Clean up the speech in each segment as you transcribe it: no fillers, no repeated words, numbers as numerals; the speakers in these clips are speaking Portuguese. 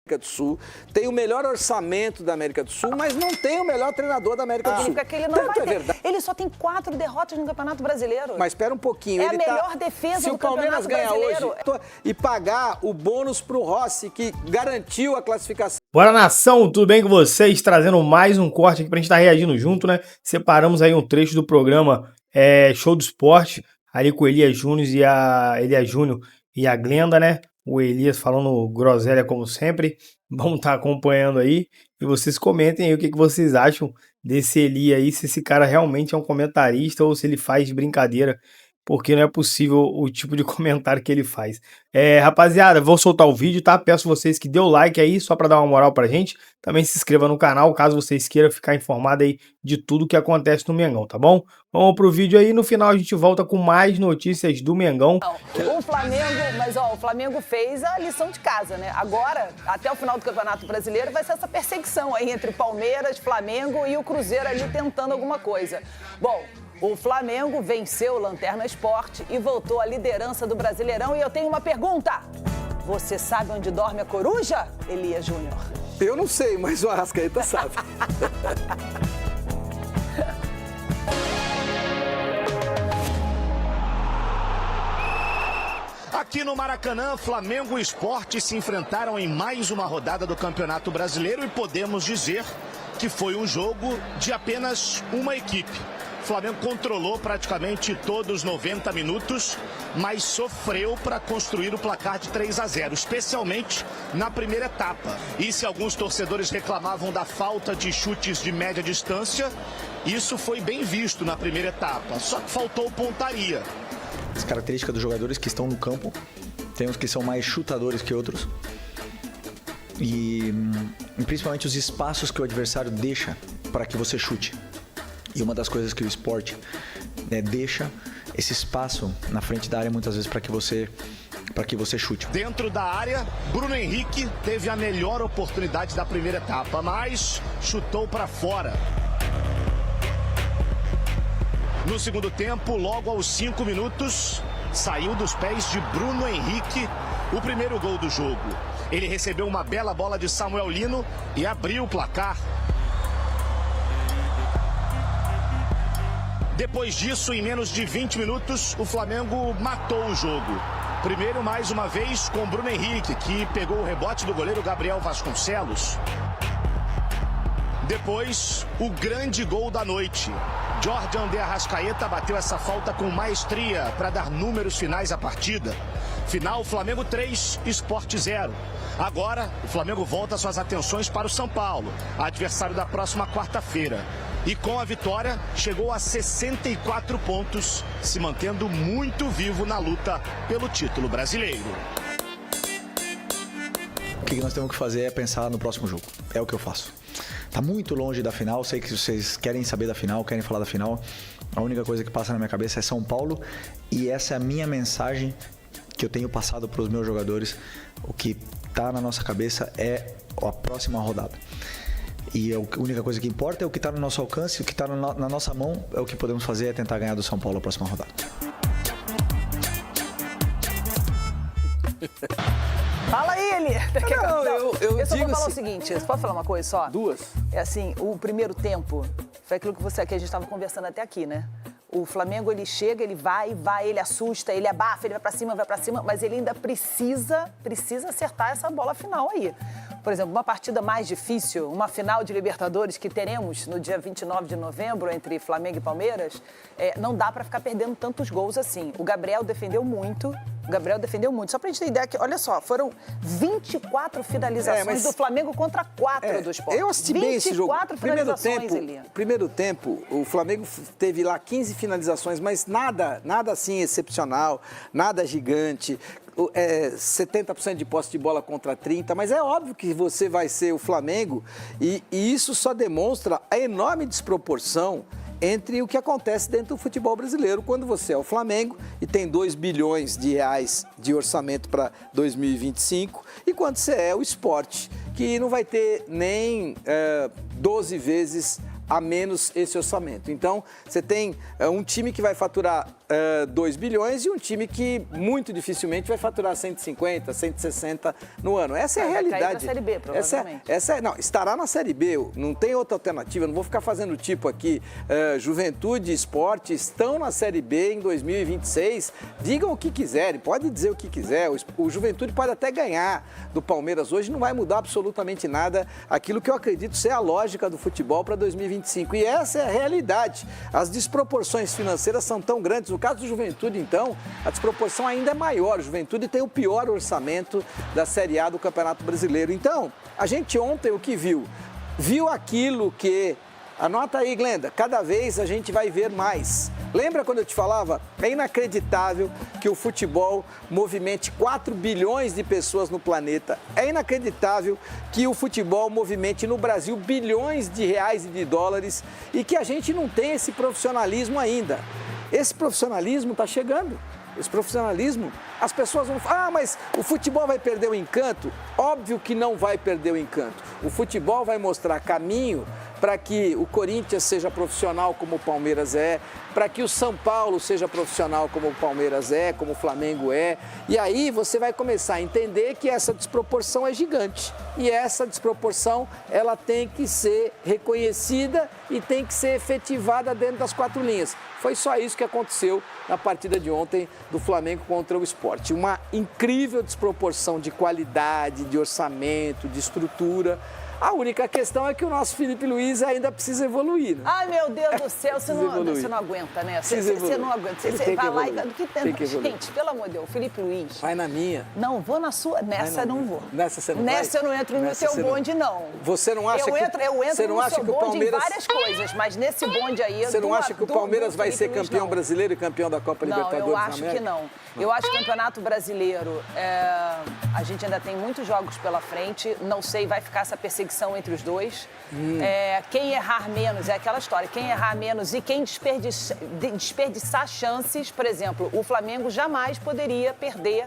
América do Sul, tem o melhor orçamento da América do Sul, mas não tem o melhor treinador da América do Sul. Que ele não vai ter. Ele só tem 4 derrotas no Campeonato Brasileiro. Mas espera um pouquinho. É a melhor defesa do Campeonato Brasileiro. Se o Palmeiras ganhar hoje e pagar o bônus pro Rossi, que garantiu a classificação. Bora, nação, tudo bem com vocês? Trazendo mais um corte aqui pra gente estar reagindo junto, né? Separamos aí um trecho do programa Show do Esporte, ali com o Elias Júnior e a Glenda, né? O Elias falando groselha como sempre. Vamos estar acompanhando aí. E vocês comentem aí o que vocês acham desse Elias aí, se esse cara realmente é um comentarista ou se ele faz brincadeira, porque não é possível o tipo de comentário que ele faz. Rapaziada, vou soltar o vídeo, tá? Peço vocês que dê o like aí, só pra dar uma moral pra gente. Também se inscreva no canal, caso vocês queiram ficar informado aí de tudo que acontece no Mengão, tá bom? Vamos pro vídeo aí, no final a gente volta com mais notícias do Mengão. O Flamengo, o Flamengo fez a lição de casa, né? Agora, até o final do Campeonato Brasileiro, vai ser essa perseguição aí entre Palmeiras, Flamengo e o Cruzeiro ali tentando alguma coisa. Bom, o Flamengo venceu o Lanterna Sport e voltou à liderança do Brasileirão. E eu tenho uma pergunta. Você sabe onde dorme a coruja, Elias Júnior? Eu não sei, mas o Arrascaeta sabe. Aqui no Maracanã, Flamengo e Sport se enfrentaram em mais uma rodada do Campeonato Brasileiro e podemos dizer que foi um jogo de apenas uma equipe. O Flamengo controlou praticamente todos os 90 minutos, mas sofreu para construir o placar de 3-0, especialmente na primeira etapa. E se alguns torcedores reclamavam da falta de chutes de média distância, isso foi bem visto na primeira etapa, só que faltou pontaria. As características dos jogadores que estão no campo, tem uns que são mais chutadores que outros. E principalmente os espaços que o adversário deixa para que você chute. E uma das coisas que o Sport deixa esse espaço na frente da área muitas vezes para que você chute. Dentro da área, Bruno Henrique teve a melhor oportunidade da primeira etapa, mas chutou para fora. No segundo tempo, logo aos 5 minutos, saiu dos pés de Bruno Henrique o primeiro gol do jogo. Ele recebeu uma bela bola de Samuel Lino e abriu o placar. Depois disso, em menos de 20 minutos, o Flamengo matou o jogo. Primeiro, mais uma vez, com Bruno Henrique, que pegou o rebote do goleiro Gabriel Vasconcelos. Depois, o grande gol da noite. Jordan de Arrascaeta bateu essa falta com maestria para dar números finais à partida. Final, Flamengo 3, Sport 0. Agora, o Flamengo volta suas atenções para o São Paulo, adversário da próxima quarta-feira. E com a vitória, chegou a 64 pontos, se mantendo muito vivo na luta pelo título brasileiro. O que nós temos que fazer é pensar no próximo jogo. É o que eu faço. Tá muito longe da final, sei que vocês querem saber da final, querem falar da final. A única coisa que passa na minha cabeça é São Paulo e essa é a minha mensagem que eu tenho passado para os meus jogadores. O que tá na nossa cabeça é a próxima rodada. E a única coisa que importa é o que está no nosso alcance, o que está na nossa mão, é o que podemos fazer, é tentar ganhar do São Paulo a próxima rodada. Fala aí, Eli. Eu só digo vou falar assim, o seguinte, você pode falar uma coisa só? Duas. É assim, o primeiro tempo, foi aquilo que a gente estava conversando até aqui, né? O Flamengo, ele chega, ele vai, ele assusta, ele abafa, ele vai pra cima, mas ele ainda precisa acertar essa bola final aí. Por exemplo, uma partida mais difícil, uma final de Libertadores que teremos no dia 29 de novembro entre Flamengo e Palmeiras, não dá pra ficar perdendo tantos gols assim. O Gabriel defendeu muito. Só pra gente ter ideia que, olha só, foram 24 finalizações do Flamengo contra 4 do Sport. Eu assisti bem esse jogo. 24 finalizações, Eli. Primeiro tempo, o Flamengo teve lá 15 finalizações, mas nada assim excepcional, nada gigante. 70% de posse de bola contra 30%, mas é óbvio que você vai ser o Flamengo e isso só demonstra a enorme desproporção entre o que acontece dentro do futebol brasileiro quando você é o Flamengo e tem 2 bilhões de reais de orçamento para 2025 e quando você é o Sport, que não vai ter nem 12 vezes a menos esse orçamento. Então, você tem um time que vai faturar 2 bilhões e um time que muito dificilmente vai faturar 150, 160 no ano. Essa é a realidade. Vai cair pra Série B, provavelmente. Não, estará na Série B, não tem outra alternativa. Eu não vou ficar fazendo tipo aqui, Juventude e Sport estão na Série B em 2026. Digam o que quiserem, pode dizer o que quiser. O Juventude pode até ganhar do Palmeiras hoje, não vai mudar absolutamente nada aquilo que eu acredito ser a lógica do futebol para 2025. E essa é a realidade. As desproporções financeiras são tão grandes. No caso do Juventude, então, a desproporção ainda é maior. O Juventude tem o pior orçamento da Série A do Campeonato Brasileiro. Então, a gente ontem o que viu? Viu aquilo que... Anota aí, Glenda, cada vez a gente vai ver mais. Lembra quando eu te falava? É inacreditável que o futebol movimente 4 bilhões de pessoas no planeta. É inacreditável que o futebol movimente no Brasil bilhões de reais e de dólares e que a gente não tem esse profissionalismo ainda. Esse profissionalismo está chegando. Esse profissionalismo, as pessoas vão falar, mas o futebol vai perder o encanto? Óbvio que não vai perder o encanto. O futebol vai mostrar caminho para que o Corinthians seja profissional como o Palmeiras é, para que o São Paulo seja profissional como o Palmeiras é, como o Flamengo é. E aí você vai começar a entender que essa desproporção é gigante. E essa desproporção, ela tem que ser reconhecida e tem que ser efetivada dentro das 4 linhas. Foi só isso que aconteceu na partida de ontem do Flamengo contra o Sport. Uma incrível desproporção de qualidade, de orçamento, de estrutura. A única questão é que o nosso Felipe Luiz ainda precisa evoluir. Né? Ai, meu Deus do céu, você não aguenta, né? Você não aguenta. Você vai lá e... Gente, pelo amor de Deus, o Felipe Luiz... Vai na minha. Não, vou na sua. Nessa eu não vou. Nessa você não vai? Nessa eu não entro no seu bonde, não. Você não acha que... Eu entro no seu bonde Palmeiras... em várias coisas, mas nesse bonde aí... Você não acha que o Palmeiras vai ser campeão brasileiro e campeão da Copa Libertadores? Não, eu acho que não. Eu acho que o Campeonato Brasileiro, a gente ainda tem muitos jogos pela frente. Não sei, vai ficar essa perseguição entre os dois. Quem errar menos, é aquela história, quem errar menos e quem desperdiçar chances, por exemplo, o Flamengo jamais poderia perder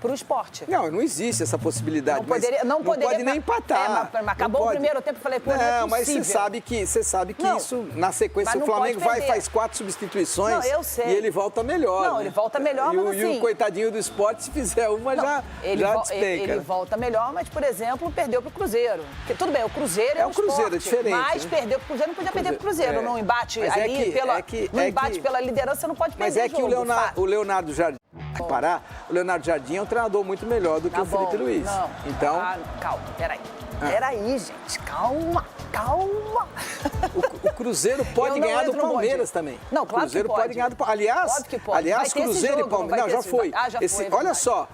para o Sport. Não existe essa possibilidade. Não poderia, pode nem empatar. Mas acabou o primeiro tempo, eu falei, pô, não é possível. Mas você sabe que isso, na sequência, o Flamengo faz 4 substituições. Não, eu sei. E ele volta melhor. Não, ele volta melhor, mas assim... E o coitadinho do Sport, se fizer uma, já despenca. Ele volta melhor, mas, por exemplo, perdeu para o Cruzeiro. Porque, tudo bem, o Cruzeiro é o Cruzeiro, Sport, é diferente. Mas perdeu para o Cruzeiro, não podia perder para o Cruzeiro. Não embate ali pela liderança, você não pode perder. Mas é que o Leonardo Jardim... o Leonardo Jardim é um treinador muito melhor do que o Felipe Luiz. Não, então... calma, peraí. Peraí, gente, calma. O Cruzeiro pode ganhar do Palmeiras também. Não, claro que pode. O Cruzeiro pode ganhar do Palmeiras. Óbvio que pode. Aliás, Cruzeiro e Palmeiras... Não, já foi. Olha só,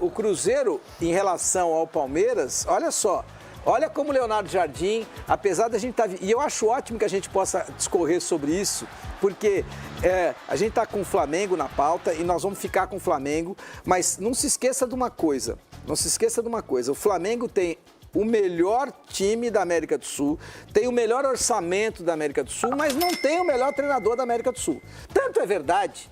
o Cruzeiro em relação ao Palmeiras, olha só. Olha como o Leonardo Jardim, apesar da gente estar... E eu acho ótimo que a gente possa discorrer sobre isso, porque a gente está com o Flamengo na pauta e nós vamos ficar com o Flamengo, mas não se esqueça de uma coisa. O Flamengo tem o melhor time da América do Sul, tem o melhor orçamento da América do Sul, mas não tem o melhor treinador da América do Sul. Tanto é verdade.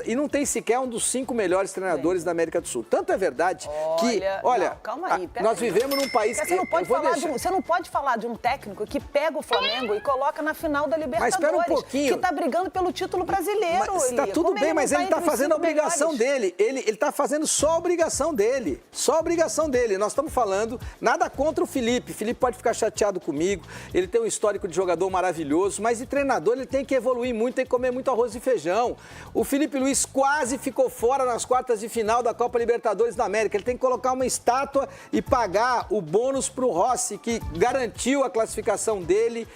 E não tem sequer um dos 5 melhores treinadores da América do Sul. Tanto é verdade que... Olha, não, calma aí, nós vivemos num país que... Você não pode falar de um técnico que pega o Flamengo e coloca na final da Libertadores. Mas espera um pouquinho. Que está brigando pelo título brasileiro. Está tudo bem, mas ele está fazendo a obrigação dele. Ele está fazendo só a obrigação dele. Só a obrigação dele. Nós estamos falando nada contra o Felipe. O Felipe pode ficar chateado comigo. Ele tem um histórico de jogador maravilhoso, mas de treinador ele tem que evoluir muito, tem que comer muito arroz e feijão. O Felipe Luiz quase ficou fora nas quartas de final da Copa Libertadores da América. Ele tem que colocar uma estátua e pagar o bônus para o Rossi, que garantiu a classificação dele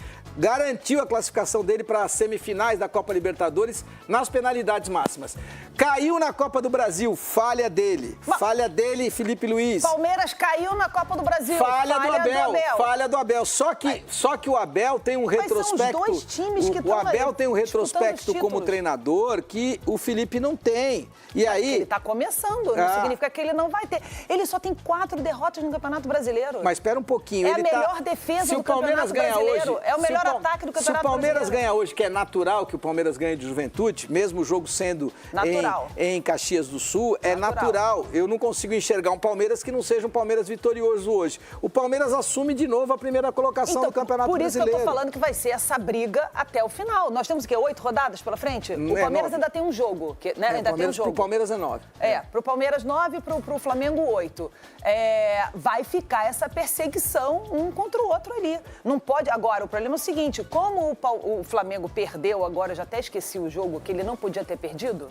para as semifinais da Copa Libertadores nas penalidades máximas. Caiu na Copa do Brasil, falha dele, Felipe Luiz. Palmeiras caiu na Copa do Brasil, falha do Abel. Só que o Abel tem um retrospecto. Mas são os 2 times que o Abel tem um retrospecto como treinador que o Felipe não tem. E aí ele está começando, não significa que ele não vai ter. Ele só tem 4 derrotas no Campeonato Brasileiro. Mas espera um pouquinho. É a melhor defesa do Campeonato Brasileiro. É o melhor melhor ataque do Se o Campeonato Palmeiras Brasileiro. ganhar hoje, que é natural que o Palmeiras ganhe de Juventude, mesmo o jogo sendo Natural. em Caxias do Sul, é natural. Eu não consigo enxergar um Palmeiras que não seja um Palmeiras vitorioso hoje. O Palmeiras assume de novo a primeira colocação do Campeonato por isso que Brasileiro. eu tô falando que vai ser essa briga até o final. Nós temos o quê? 8 rodadas pela frente? O É, Palmeiras 9. ainda tem um jogo, né? Ainda tem um jogo. Pro Palmeiras é 9. Pro Palmeiras 9, pro Flamengo 8. Vai ficar essa perseguição um contra o outro ali. Não pode. Agora, o problema é o seguinte: como o Flamengo perdeu, agora eu já até esqueci o jogo, que ele não podia ter perdido.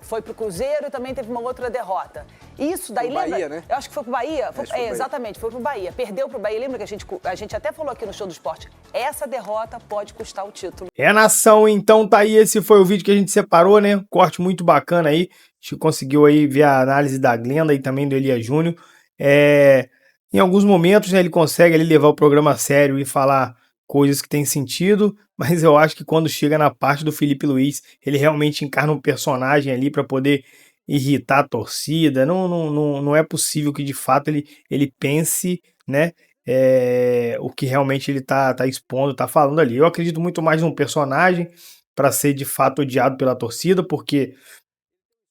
Foi pro Cruzeiro e também teve uma outra derrota. Isso daí, Pro lembra? Bahia, né? Eu acho que foi pro Bahia. Foi pro Bahia. Exatamente, foi pro Bahia. Perdeu pro Bahia. Lembra que a gente até falou aqui no Show do Esporte? Essa derrota pode custar o título. Nação, então tá aí, esse foi o vídeo que a gente separou, né? Corte muito bacana aí. A gente conseguiu aí ver a análise da Glenda e também do Elias Júnior. Em alguns momentos, né, ele consegue ali levar o programa a sério e falar coisas que têm sentido, mas eu acho que quando chega na parte do Felipe Luiz, ele realmente encarna um personagem ali para poder irritar a torcida. Não é possível que de fato ele pense, né, o que realmente ele tá expondo, tá falando ali. Eu acredito muito mais num personagem para ser de fato odiado pela torcida, porque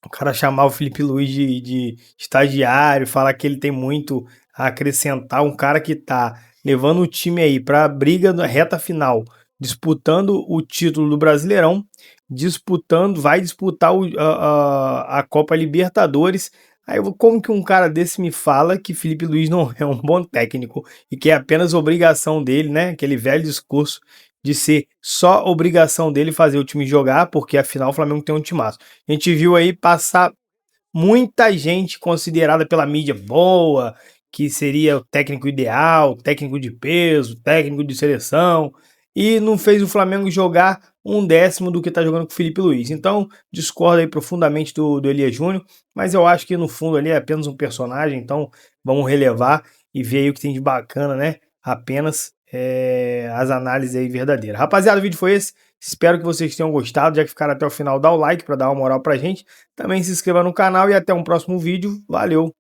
o cara chamar o Felipe Luiz de estagiário, falar que ele tem muito a acrescentar, um cara que tá levando o time aí pra briga na reta final, disputando o título do Brasileirão, vai disputar a Copa Libertadores. Aí como que um cara desse me fala que Felipe Luiz não é um bom técnico e que é apenas obrigação dele, né? Aquele velho discurso de ser só obrigação dele fazer o time jogar, porque afinal o Flamengo tem um timaço. A gente viu aí passar muita gente considerada pela mídia boa, que seria o técnico ideal, técnico de peso, técnico de seleção, e não fez o Flamengo jogar 1/10 do que tá jogando com o Felipe Luiz. Então, discordo aí profundamente do Elias Júnior, mas eu acho que no fundo ali é apenas um personagem, então vamos relevar e ver aí o que tem de bacana, né? Apenas as análises aí verdadeiras. Rapaziada, o vídeo foi esse. Espero que vocês tenham gostado. Já que ficaram até o final, dá o like para dar uma moral pra gente. Também se inscreva no canal e até um próximo vídeo. Valeu!